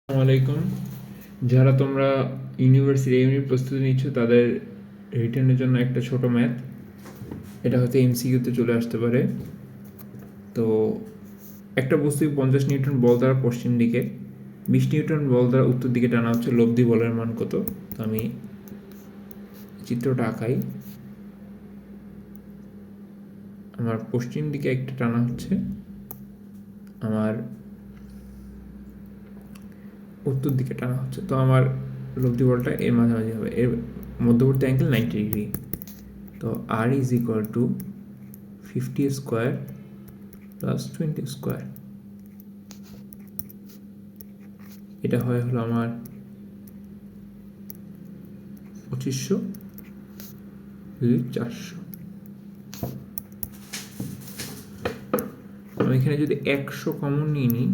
আসসালামু আলাইকুম। যারা তোমরা ইউনিভার্সিটি এমনি প্রস্তুতি নিচ্ছ তাদের রিটেনের জন্য একটা ছোট ম্যাথ, এটা হয়তো এমসিকিউতে চলে আসতে পারে। তো একটা বস্তু 50 নিউটন বল দ্বারা পশ্চিম দিকে, 20 নিউটন বল দ্বারা উত্তর দিকে টানা হচ্ছে, লব্ধি বলের মান কত? তো আমি চিত্রটা আঁকাই। আমার পশ্চিম দিকে একটা টানা হচ্ছে, আমার উত্তর দিকে টানা হচ্ছে। তো আমার লব্ধি বলটা এর মাঝামাঝি হবে, এর মধ্যবর্তী অ্যাঙ্গেল 90 ডিগ্রি। তো R is equal to 50 square plus 20 square, এটা হলো আমার 2500 400। আমি এখানে যদি 100 কমন নিয়ে নিই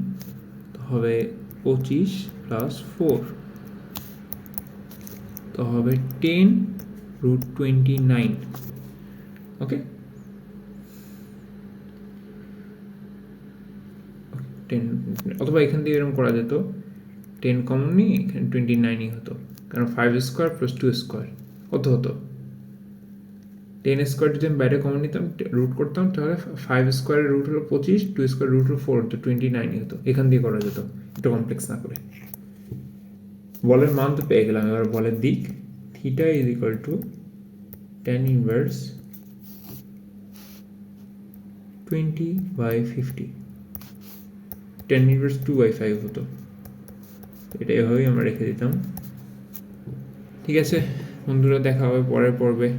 তো হবে 25 প্লাস 4, তো হবে 10√29। ওকে, 10, অথবা এখান দিয়ে এরকম করা যেত, 10 কমন নিয়ে এখানে 29ই হতো, কারণ 5 স্কোয়ার প্লাস 2 স্কোয়ার কত হতো? 10 স্কোয়ার যদি আমি বাইরে কমন নিতাম, রুট করতাম, তাহলে 5 স্কোয়ারের রুট হলো 25, 2 স্কোয়ার রুট হলো 4, তো 29ই হতো। এখান দিয়ে করা যেত, একটু কমপ্লেক্স না করে। বলের মান তো পেয়ে গেলাম, এবার বলের দিক। Theta is equal two tan inverse 20/50, tan inverse 2/5 হতো। এটা এভাবেই আমরা রেখে দিতাম। ঠিক আছে বন্ধুরা, দেখা হবে পরের পর্বে।